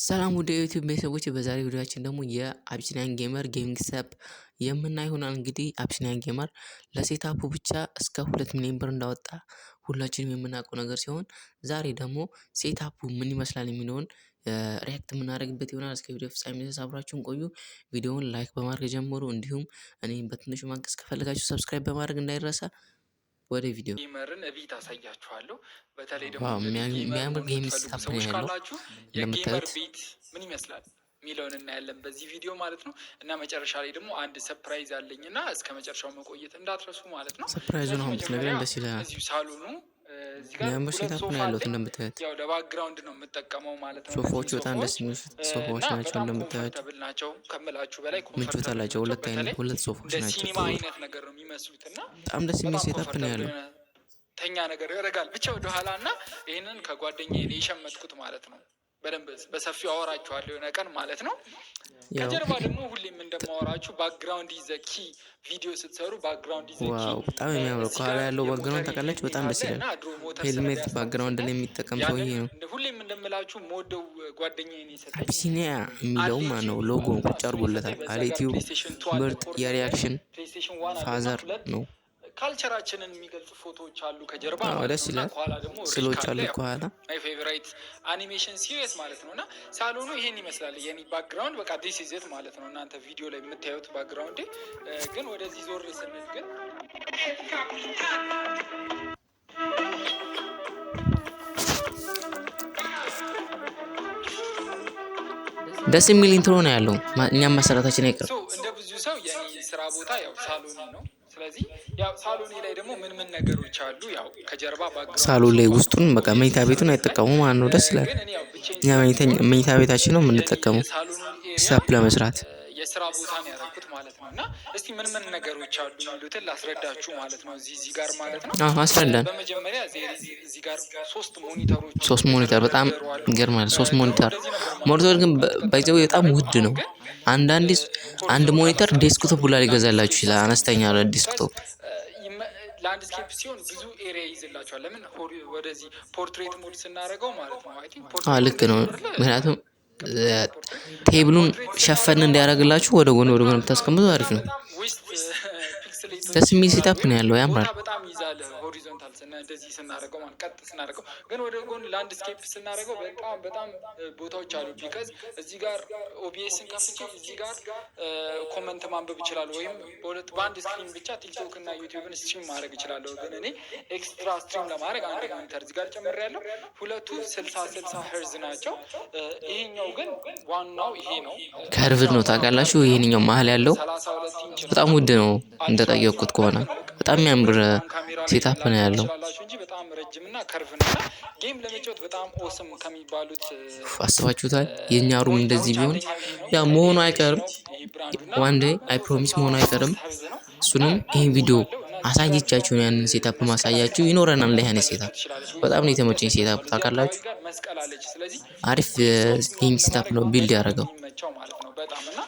ሰላም ወደ ዩቲዩብ ቤተሰቦች በዛሬ ቪዲዮአችን ደግሞ የአቢሲኒያን ጌመር ጌሚንግ ሰፕ የምናይ ይሆናል። እንግዲህ አቢሲኒያን ጌመር ለሴታፑ ብቻ እስከ 2 ሚሊዮን ብር እንዳወጣ ሁላችንም የምናውቀው ነገር ሲሆን ዛሬ ደግሞ ሴታፑ ምን ይመስላል የሚለውን ሪያክት የምናደርግበት ይሆናል። እስከ ቪዲዮ ፍጻሜ ድረስ አብራችሁን ቆዩ። ቪዲዮውን ላይክ በማድረግ ጀምሩ። እንዲሁም እኔም በትንሹ ማገዝ ከፈለጋችሁ ሰብስክራይብ በማድረግ እንዳይረሳ። ወደ ቪዲዮ ጌመርን እቤት አሳያችኋለሁ። በተለይ ደግሞ የሚያምር ጌም ሴታፕ ነው ያለው። የጌመር ቤት ምን ይመስላል የሚለውን እናያለን በዚህ ቪዲዮ ማለት ነው። እና መጨረሻ ላይ ደግሞ አንድ ሰርፕራይዝ አለኝ እና እስከ መጨረሻው መቆየት እንዳትረሱ ማለት ነው። ሰርፕራይዙን አሁን ብትነግረን ደስ ይላል። እዚሁ ሳሎኑ የሚያምር ሴታፕ ነው ያለው። እንደምታዩት ያው ለባክግራውንድ ነው የምጠቀመው ማለት ነው። ሶፋዎቹ በጣም ደስ የሚሉ ሶፋዎች ናቸው። እንደምታዩት ናቸው ከምላችሁ በላይ ምቾት አላቸው። ሁለት ሶፋዎች ናቸው። ሲኒማ አይነት ነገር ነው የሚመስሉት እና በጣም ደስ የሚል ሴታፕ ነው ያለው። ተኛ ነገር ያደርጋል ብቻ ወደኋላ እና ይህንን ከጓደኛዬ ነው የሸመትኩት ማለት ነው። በደንብ በሰፊው አወራችኋለሁ የሆነ ቀን ማለት ነው። ከጀርባ ደግሞ ሁሌም እንደማወራችሁ ባክግራውንድ ኢዝ ዘ ኪ ቪዲዮ ስትሰሩ ባክግራውንድ ኢዝ ዘ ኪ። ዋው በጣም የሚያምረው ከኋላ ያለው ባክግራውንድ ታውቃላችሁ፣ በጣም ደስ ይላል። ሄልሜት ባክግራውንድ ላይ የሚጠቀም ሰውዬ ነው። ሁሌም እንደምላችሁ ሞደው ጓደኛዬ ነው የሰጠኝ። አቢሲኒያ የሚለው ማነው ሎጎ ቁጭ አድርጎለታል። አሌቲው ምርጥ የሪያክሽን ፋዘር ነው። ካልቸራችንን የሚገልጹ ፎቶዎች አሉ ከጀርባ ደስ ይላል። ስሎች አሉ ከኋላ። ማይ ፌቨራይት አኒሜሽን ሲሪየስ ማለት ነው። እና ሳሎኑ ይሄን ይመስላል የኔ ባክግራውንድ። በቃ ዲስ ኢዝ ኢት ማለት ነው። እናንተ ቪዲዮ ላይ የምታዩት ባክግራውንድ ግን ወደዚህ ዞር ስንል ግን ደስ የሚል ኢንትሮ ነው ያለው። እኛም መሰረታችን አይቀርም። እንደ ብዙ ሰው የኔ ስራ ቦታ ያው ሳሎን ነው። ስለዚህ ያው ሳሎን ላይ ደግሞ ምን ነገሮች አሉ? ያው ከጀርባ ባክግራውንድ ሳሎን ላይ ውስጡን በቃ መኝታ ቤቱን አይጠቀሙም ማለት ነው። ደስ ይላል። እኛ መኝታ ቤታችን ነው የምንጠቀመው ሰፕ ለመስራት። የስራ ቦታ ነው ያደረኩት ማለት ነው። እና እስቲ ምን ነገሮች አሉ የሚሉትን ላስረዳችሁ ማለት ነው። እዚህ ጋር ማለት ነው። አስረዳን። በመጀመሪያ እዚህ ጋር 3 ሞኒተር በጣም ይገርማል። 3 ሞኒተር ግን ባይዘው በጣም ውድ ነው። አንድ ሞኒተር ዴስክቶፕ ሁላ ሊገዛላችሁ ይችላል። አነስተኛ ዴስክቶፕ ላንድስኬፕ ሲሆን ብዙ ኤሪያ ይይዝላችኋል። ለምን ወደዚህ ፖርትሬት ሞድ ስናደርገው ማለት ነው። አይ ቲንክ ልክ ነው። ምክንያቱም ቴብሉን ሸፈን እንዲያደርግላችሁ ወደ ጎን ብታስቀምጡ አሪፍ ነው። ደስ የሚል ሴታፕ ነው ያለው። ያምራል። በጣም ይዛል። ሆሪዞንታል እንደዚህ ስናደርገው ማለት ቀጥ ስናደርገው ግን ወደ ጎን ላንድስኬፕ ስናደርገው በጣም ቦታዎች አሉ። ቢካዝ እዚህ ጋር ኦቢኤስን ከፍቼ እዚህ ጋር ኮመንት ማንበብ እችላለሁ፣ ወይም በአንድ ስክሪን ብቻ ቲክቶክ እና ዩቲዩብን ስትሪም ማድረግ እችላለሁ። ግን እኔ ኤክስትራ ስትሪም ለማድረግ አንድ ሞኒተር እዚህ ጋር ጨምሬያለሁ። ሁለቱ 60 ሄርዝ ናቸው። ይሄኛው ግን ዋናው ይሄ ነው። ከርቭድ ነው ታውቃላችሁ። ይሄንኛው መሀል ያለው በጣም ውድ ነው እንደጠየቁት ከሆነ። በጣም የሚያምር ሴታፕ ነው ያለው። እንጂ በጣም ረጅምና ከርቭ ነው። ጌም ለመጫወት በጣም ኦስም ከሚባሉት አስባችሁታል። የኛ ሩም እንደዚህ ቢሆን ያ መሆኑ አይቀርም። ዋን ዴይ አይ ፕሮሚስ መሆኑ አይቀርም። እሱንም ይሄን ቪዲዮ አሳይቻችሁ ነው ያንን ሴታፕ ማሳያችሁ ይኖረናል። ላይ ያኔ ሴታፕ በጣም ነው የተመቸኝ ሴታፕ ታውቃላችሁ። አሪፍ ጌም ሴታፕ ነው ቢልድ ያደረገው ማለት ነው በጣም እና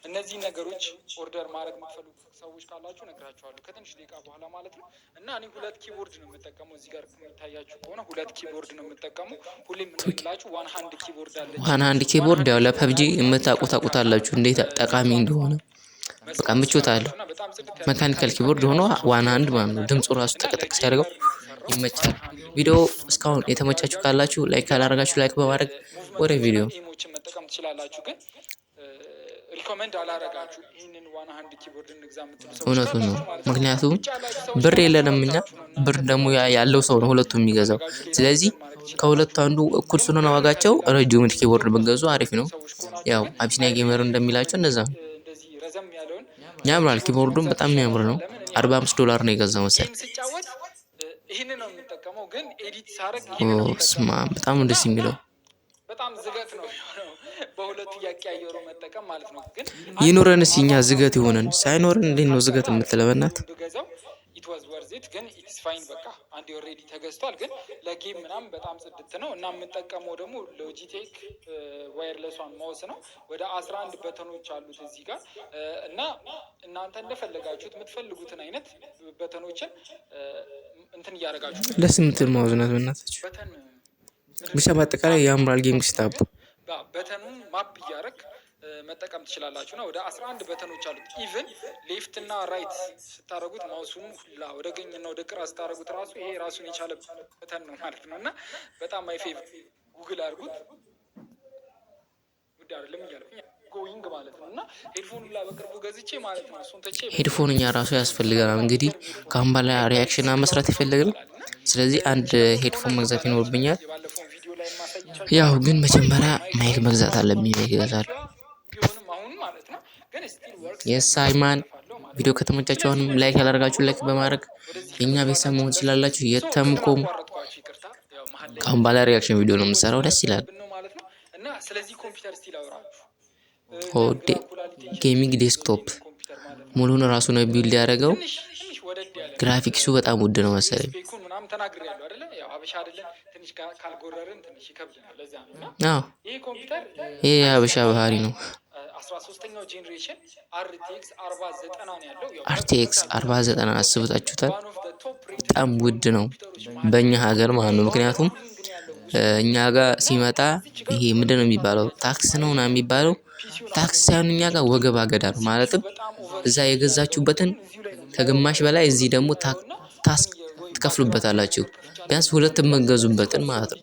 እነዚህ ነገሮች ኦርደር ማድረግ የምትፈልጉ ሰዎች ካላችሁ ነግራችኋለሁ ከትንሽ ደቂቃ በኋላ ማለት ነው። እና እኔ 2 ኪቦርድ ነው የምጠቀመው። እዚህ ጋር የሚታያችሁ ከሆነ 2 ኪቦርድ ነው የምጠቀመው። ሁሌም እንደምላችሁ ዋን ሃንድ ኪቦርድ አለች። ዋን ሃንድ ኪቦርድ ያው ለፐብጂ የምታውቁታላችሁ እንዴት ጠቃሚ እንደሆነ። በቃ ምቾት አለው። መካኒካል ኪቦርድ ሆኖ ዋን ሃንድ ማለት ነው። ድምፁ ራሱ ጠቅጠቅ ሲያደርገው ይመቻል። ቪዲዮ እስካሁን የተመቻችሁ ካላችሁ ላይክ ካላደረጋችሁ ላይክ በማድረግ ወደ ቪዲዮ መጠቀም ትችላላችሁ። ግን ሪኮመንድ አላረጋችሁ ይሄንን ዋን ሃንድ ኪቦርድ እንግዛ የምትሉ ሰዎች እውነቱን ነው። ምክንያቱም ብር የለንም እኛ። ብር ደግሞ ያለው ሰው ነው ሁለቱም የሚገዛው። ስለዚህ ከሁለቱ አንዱ እኩል ስለሆነ ዋጋቸው ረጅም ኪቦርድ ብትገዙ አሪፍ ነው። ያው አቢሲኒያ ጌመር እንደሚላቸው እንደዛ ነው። ያምራል። ኪቦርዱም በጣም የሚያምር ነው። $45 ነው የገዛው መሰለኝ። ይሄንን ነው የምጠቀመው። ግን ኤዲት ሳረግ በጣም ደስ የሚለው በጣም ዝገት ነው በሁለቱ ያቀያየሩ መጠቀም ማለት ነው። ግን ይኖረንስ እኛ ዝገት ይሆነን ሳይኖረን እንዴት ነው ዝገት የምትለበናት? ኢት ዋዝ ወርዝ ኢት። ግን ኢትስ ፋይን በቃ አንዴ ኦሬዲ ተገዝቷል። ግን ለጌም ምናምን በጣም ጽድት ነው። እና የምጠቀመው ደግሞ ሎጂቴክ ዋየርለሷን ማውስ ነው። ወደ 11 በተኖች አሉት እዚህ ጋር እና እናንተ እንደፈለጋችሁት የምትፈልጉትን አይነት በተኖችን እንትን እያደረጋችሁ ደስ የምትል ማውዝ ናት በእናታችሁ። ብቻ በአጠቃላይ ያምራል ጌም ሲታቡ በተኑን ማፕ እያደረግ መጠቀም ትችላላችሁ። እና ወደ 11 በተኖች አሉት። ኢቭን ሌፍት እና ራይት ስታደረጉት ማውሱን ሁላ ወደ ቀኝ እና ወደ ግራ ስታደረጉት ራሱ ይሄ ራሱን የቻለ በተን ነው ማለት ነው። እና በጣም ማይ ፌቭ ጉግል አድርጉት። ውድ አይደለም እያልኩኝ ጎይንግ ማለት ነው። እና ሄድፎን ሁላ በቅርቡ ገዝቼ ማለት ነው እሱን ተቼ ሄድፎን እኛ ራሱ ያስፈልገናል እንግዲህ ካሁን በኋላ ሪያክሽን መስራት የፈለግነው ስለዚህ አንድ ሄድፎን መግዛት ይኖርብኛል። ያው ግን መጀመሪያ ማይክ መግዛት አለብኝ። ማይክ እገዛለሁ። የሳይማን ቪዲዮ ከተመቻችሁ አሁንም ላይክ ያላደረጋችሁ ላይክ በማድረግ የኛ ቤተሰብ መሆን ትችላላችሁ። የተምኮም ካሁን በኋላ ሪያክሽን ቪዲዮ ነው የምሰራው። ደስ ይላል። እና ስለዚህ ኮምፒውተር ስቲል አውራችሁ ኦዴ ጌሚንግ ዴስክቶፕ ሙሉውን ራሱ ነው ቢልድ ያደረገው። ግራፊክሱ በጣም ውድ ነው መሰለኝ። ምናምን ተናግሬያለሁ አይደለ? ያው ሀበሻ አይደለም ትንሽ ካልጎረርን ትንሽ ይከብደናል። ለዛ ነው። አዎ ይሄ ኮምፒውተር ይሄ የሀበሻ ባህሪ ነው። 13ኛው ጄኔሬሽን RTX 4090 ነው ያለው። RTX 4090 አስብታችሁታል? በጣም ውድ ነው በእኛ ሀገር ማለት ነው። ምክንያቱም እኛ ጋር ሲመጣ ይሄ ምንድነው የሚባለው ታክስ ነው እና የሚባለው ታክስ ሳይሆን እኛ ጋር ወገብ አገዳ ነው። ማለትም እዛ የገዛችሁበትን ከግማሽ በላይ እዚህ ደግሞ ታክስ ትከፍሉበታላችሁ። ቢያንስ ሁለት የምትገዙበትን ማለት ነው።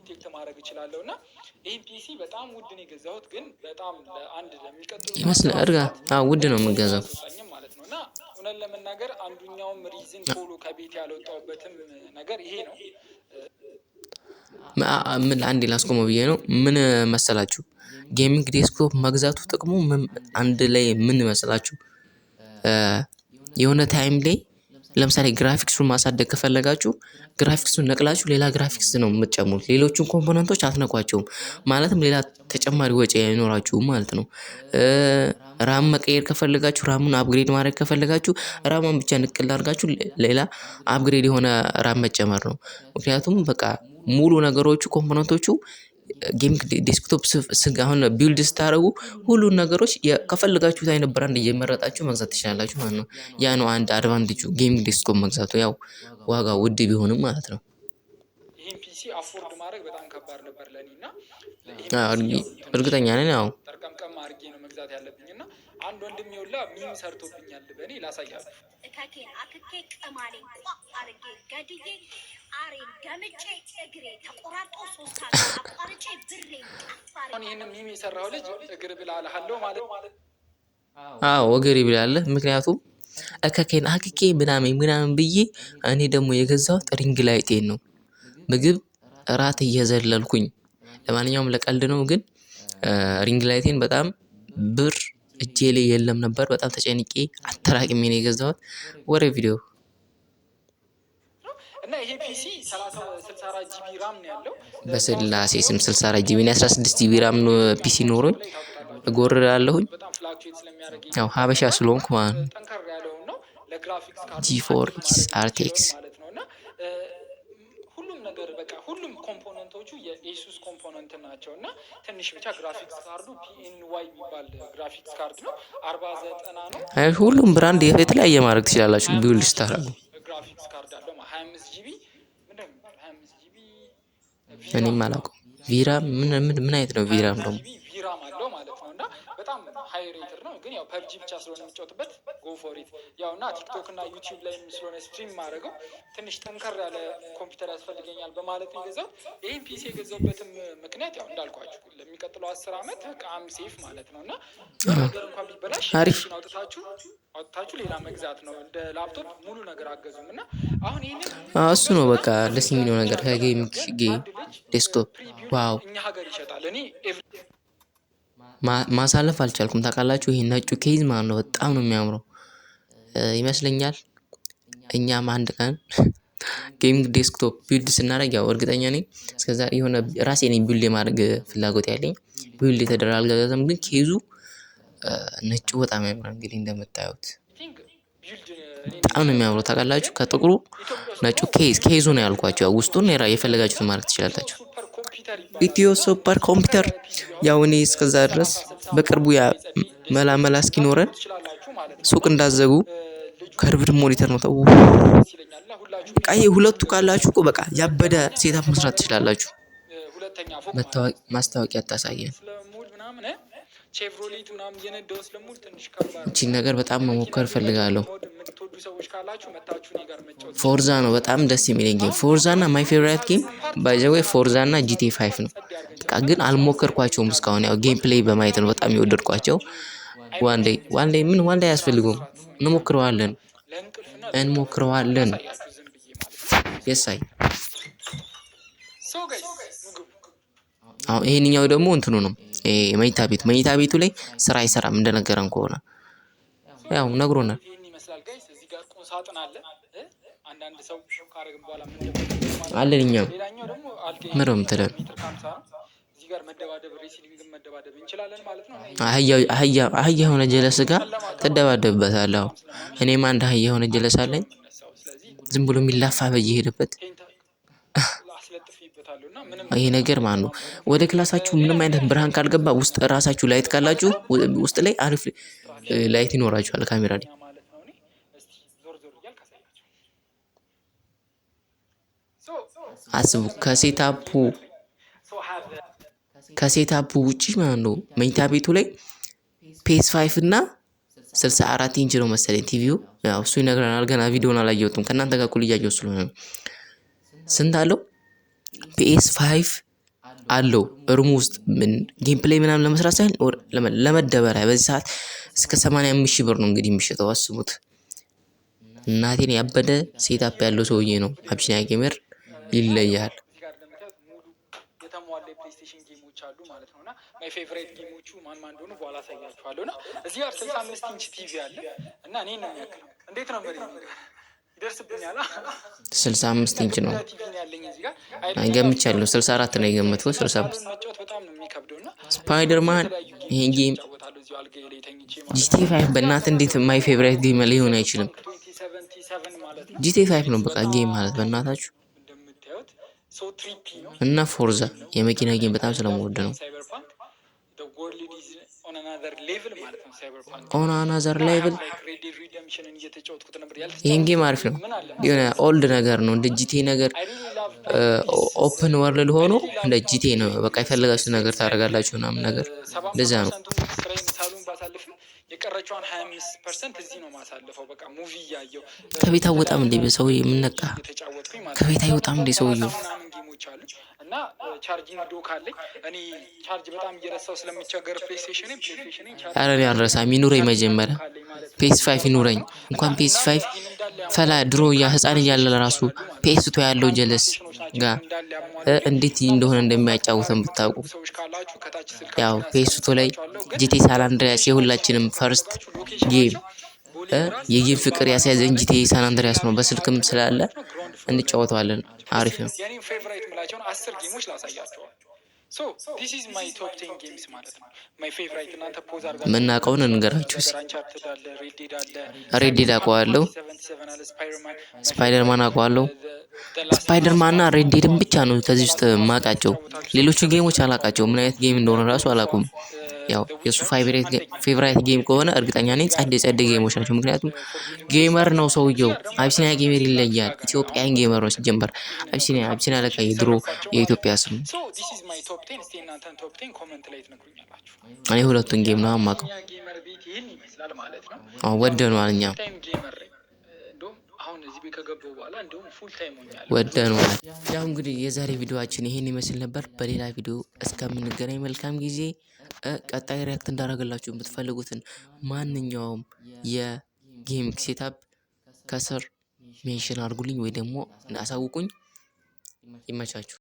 ይሄን ፒሲ በጣም ውድ ነው የገዛሁት፣ ግን በጣም ለአንድ ለሚቀጥሉ ይመስላል እርጋ ውድ ነው የምገዛው ማለት ነው። እና እውነት ለመናገር አንዱኛውም ሪዝን ቶሎ ከቤት ያልወጣሁበትም ነገር ይሄ ነው። ምን አንዴ ላስቆመው ብዬ ነው። ምን መሰላችሁ ጌሚንግ ዴስክቶፕ መግዛቱ ጥቅሙ አንድ ላይ ምን መሰላችሁ? የሆነ ታይም ላይ ለምሳሌ ግራፊክሱን ማሳደግ ከፈለጋችሁ ግራፊክሱን ነቅላችሁ ሌላ ግራፊክስ ነው የምትጨምሩት። ሌሎቹን ኮምፖነንቶች አትነኳቸውም። ማለትም ሌላ ተጨማሪ ወጪ አይኖራችሁም ማለት ነው። ራም መቀየር ከፈለጋችሁ ራሙን አፕግሬድ ማድረግ ከፈለጋችሁ ራሙን ብቻ ንቅል አድርጋችሁ ሌላ አፕግሬድ የሆነ ራም መጨመር ነው። ምክንያቱም በቃ ሙሉ ነገሮቹ ኮምፖነንቶቹ ጌሚንግ ዴስክቶፕ አሁን ቢልድ ስታደርጉ ሁሉን ነገሮች ከፈለጋችሁት አይነት ብራንድ እየመረጣችሁ መግዛት ትችላላችሁ ማለት ነው። ያ ነው አንድ አድቫንቴጁ ጌሚንግ ዴስክቶፕ መግዛቱ፣ ያው ዋጋ ውድ ቢሆንም ማለት ነው። ይሄን ፒሲ አፎርድ ማድረግ በጣም ከባድ ነበር ለኔና እርግጠኛ ነኝ። ያው ጠርቀምቀም አድርጌ ነው መግዛት ያለብኝ እና አንድ ወንድም ይውላ ሚም ሰርቶብኛል። በኔ ላሳያችሁ። እከኬን አክኬ ቅማሌ አርጌ ገድዬ አሬን ደምጬ እግሬ ተቆራጦ 3 አቋርጬ ብሬ አፋር ይሄንን ሚም የሰራው ልጅ እግር ብላለሁ ማለት አዎ እግር ብላለህ። ምክንያቱም እከኬን አክኬ ምናምን ብዬ እኔ ደግሞ የገዛሁት ሪንግ ላይቴን ነው ምግብ እራት እየዘለልኩኝ። ለማንኛውም ለቀልድ ነው፣ ግን ሪንግ ላይቴን በጣም ብር እጄ ላይ የለም ነበር። በጣም ተጨንቄ አተራቅሜ ነው የገዛሁት። ወደ ቪዲዮ እና ይሄ ፒሲ 64 ጂቢ ራም ነው ያለው። በስላሴ ስም 64 ጂቢ እና 16 ጂቢ ራም ነው ፒሲ ኖሮኝ እጎርራለሁኝ። በጣም ፍላክቹዌት ስለሚያደርግ ያው ሀበሻ ስለሆንኩ ማለት ነው። ጠንከር ያለው ነው ለግራፊክስ ካርድ G4X RTX ማለት ነውና ሁሉም ነገር በቃ ሁሉም ኮምፖነንቶቹ የኤሱስ ኮምፖነንት ናቸውና ትንሽ ብቻ ግራፊክስ ካርዱ PNY የሚባል ግራፊክስ ካርድ ነው። 4090 ነው። አይ ሁሉም ብራንድ የተለያየ ማድረግ ትችላላችሁ ቢውልድ ስታደርጉ። ግራፊክስ ካርድ አለው 25 ጂቢ ምንድነው 25 ጂቢ እኔም አላውቀውም። ቪራም ምን አይነት ነው? ቪራም ደግሞ ቪራም አለው ማለት ነው። እና በጣም ሃይ ሬትር ነው። ግን ያው ፐብጂ ብቻ ስለሆነ የሚጫወትበት ጎ ፎር ኢት። ያው እና ቲክቶክ እና ዩቲዩብ ላይ ስለሆነ ስትሪም ማድረገው ትንሽ ጠንከር ያለ ኮምፒውተር ያስፈልገኛል በማለት ነው የገዛሁት። ይህን ፒሲ የገዛሁበትም ምክንያት ያው እንዳልኳችሁ ለሚቀጥለው 10 ዓመት በቃም ሴፍ ማለት ነው። እና ነገር እንኳን ቢበላሽ አሪፍ አውጥታችሁ ሌላ መግዛት ነው። እንደ ላፕቶፕ ሙሉ ነገር አገዙም። እና አሁን ይሄንን እሱ ነው በቃ ደስ የሚለው ነገር ከጌሚንግ ዴስክቶፕ ዋው እኛ ሀገር ይሸጣል። እኔ ማሳለፍ አልቻልኩም ታውቃላችሁ። ይሄ ነጩ ኬዝ ማለት ነው በጣም ነው የሚያምረው ይመስለኛል። እኛም አንድ ቀን ጌሚንግ ዴስክቶፕ ቢልድ ስናደርግ ያው እርግጠኛ ነኝ እስከዛ የሆነ ራሴ ነኝ ቢልድ የማድረግ ፍላጎት ያለኝ። ቢልድ የተደረገ አልገዛም፣ ግን ኬዙ ነጩ በጣም ያምራል። እንግዲህ እንደምታዩት በጣም ነው የሚያምረው ታውቃላችሁ። ከጥቁሩ ነጩ ኬዙ ነው ያልኳችሁ። ያው ውስጡን የፈለጋችሁትን ማድረግ ትችላላችሁ። ኢትዮ ሱፐር ኮምፒውተር ያው እኔ እስከዛ ድረስ በቅርቡ ያ መላ እስኪኖረን ሱቅ እንዳዘጉ ከርብድ ሞኒተር ነው ተው። በቃ ይሄ ሁለቱ ካላችሁ እኮ በቃ ያበደ ሴታፕ መስራት ትችላላችሁ። ማስታወቂያ አታሳየን። ምናምን ቼቭሮሌት ምናምን እየነዳሁ ስለምውል ትንሽ ከባድ ነው። እቺን ነገር በጣም መሞከር እፈልጋለሁ። የምትወዱ ሰዎች ካላችሁ መታችሁ እኔ ጋር መጫወት። ፎርዛ ነው በጣም ደስ የሚለኝ ጌም። ፎርዛ እና ማይ ፌቨራይት ጌም ባይ ዘ ዌይ ፎርዛ እና GTA 5 ነው። በቃ ግን አልሞከርኳቸውም እስካሁን። ያው ጌም ፕሌይ በማየት ነው በጣም የወደድኳቸው። ዋን ዴይ ምን ዋን ዴይ አያስፈልገውም። እንሞክረዋለን። የሳይ አሁን ይሄንኛው ደግሞ እንትኑ ነው መኝታ ቤቱ ላይ ስራ አይሰራም እንደነገረን ከሆነ ያው ነግሮናል። ይሄን ይመስላል ጋይስ። እዚህ ጋር ቁም ሳጥን አለ። አንዳንድ ሰው ካረግን በኋላ አለን እኛም ሌላኛው ደግሞ ምንም ተደም እዚህ ጋር መደባደብ ሬስሊንግ መደባደብ እንችላለን ማለት ነው። አህያ የሆነ ጀለስ ጋር ተደባደብበታለህ። እኔም አንድ አህያ የሆነ ጀለስ አለኝ። ዝም ብሎ የሚላፋ በየሄደበት ይሄ ነገር ማን ነው? ወደ ክላሳችሁ ምንም አይነት ብርሃን ካልገባ ውስጥ ራሳችሁ ላይት ካላችሁ ውስጥ ላይ አሪፍ ላይት ይኖራችኋል ካሜራ ላይ። አስቡ ከሴታፑ ውጪ ማለት ነው። መኝታ ቤቱ ላይ PS5 እና 64 ኢንች ነው መሰለኝ ቲቪው። ያው እሱ ይነግረናል። ገና ቪዲዮውን አላየሁትም ከእናንተ ጋር እኩል እያየሁ ስለሆነ ነው። ስንት አለው? PS5 አለው ሩም ውስጥ ምን ጌም ፕሌይ ምናምን ለመስራት ሳይሆን ለመደበሪያ በዚህ ሰዓት እስከ 85,000 ብር ነው እንግዲህ የሚሸጠው። አስቡት። እናቴን ያበደ ሴታፕ ያለው ሰውዬ ነው አቢሲኒያ ጌመር። ይለያል። የተሟላ የፕሌይስቴሽን ጌሞች አሉ ማለት ነውና ማይ ፌቨራይት ጌሞቹ ማን እንደሆኑ በኋላ አሳያችኋለሁና እዚህ ጋር 65 ኢንች ቲቪ አለ እና እኔን ነው የሚያክለው። እንዴት ነው መሪ ይደርስብኛል። 65 ኢንች ነው ገምቻለሁ። 64 ነው የገመትኩት። 65 በጣም ነው የሚከብደውና ስፓይደርማን ይሄ ጌም GTA 5 በእናት እንዴት ማይ ፌቨራይት ጌም ሊሆን አይችልም? GTA 5 ነው በቃ ጌም ማለት በእናታችሁ። እና ፎርዛ የመኪና ጌም በጣም ስለምወድ ነው። ኦን አናዘር ሌቭል ይሄን ጌም አሪፍ ነው። የሆነ ኦልድ ነገር ነው እንደ GTA ነገር ኦፕን ወርልድ ሆኖ እንደ GTA ነው። በቃ የፈለጋችሁት ነገር ታደርጋላችሁ ምናምን ነገር እንደዛ ነው። የቀረችውን 25% እዚህ ነው ማሳለፈው። በቃ ሙቪ ያየው ከቤት አይወጣም እንዴ በሰው የምንነቃ ከቤት አይወጣም እንዴ ሰውየው። እና ቻርጂንግ ዶክ አለኝ እኔ ቻርጅ በጣም እየረሳው ስለምቸገር ፕሌይስቴሽን ኧረ እኔ አልረሳም። ይኑረኝ መጀመሪያ PS5 ይኑረኝ። እንኳን PS5 ፈላ ድሮ ያ ህፃን እያለ ለራሱ PS2 ያለው ጀለስ ጋር እንዴት እንደሆነ እንደሚያጫውተን ብታውቁ። ያው PS2 ላይ GTA ሳን አንድሪያስ የሁላችንም ፈርስት ጌም የጌም ፍቅር ያስያዘን GTA ሳን አንድሪያስ ነው። በስልክም ስላለ እንጫወተዋለን። አሪፍ ነው። የኔ ፌቨራይት ምላቸውን 10 ጌሞች ላሳያችሁ። ሶ this is my top 10 games ማለት ነው። my favorite እናንተ ፖዝ አድርጋችሁ ምናውቀውን እንገራችሁ። ሬድ ዴድ አውቀዋለሁ። ስፓይደርማን አውቀዋለሁ። ስፓይደርማን እና ሬድ ዴድን ብቻ ነው ከዚህ ውስጥ የማውቃቸው። ሌሎቹ ጌሞች አላውቃቸውም። ምን አይነት ጌም እንደሆነ ራሱ አላውቁም። ያው የሱ ፌቨራይት ጌም ከሆነ እርግጠኛ ነኝ ጸደ ጌሞች ናቸው። ምክንያቱም ጌመር ነው ሰውየው። አቢሲኒያ ጌመር ይለያል። ኢትዮጵያን ጌመር ነው ሲጀመር። አቢሲኒያ ለካ የድሮ የኢትዮጵያ ስም። እኔ ሁለቱን ጌም ነው የማውቀው። ወደነዋል እኛም ወደነዋል። ያው እንግዲህ የዛሬ ቪዲዮአችን ይሄን ይመስል ነበር። በሌላ ቪዲዮ እስከምንገናኝ መልካም ጊዜ። ቀጣይ ሪያክት እንዳደረገላችሁ የምትፈልጉትን ማንኛውም የጌም ሴታፕ ከስር ሜንሽን አድርጉልኝ ወይ ደግሞ አሳውቁኝ። ይመቻችሁ።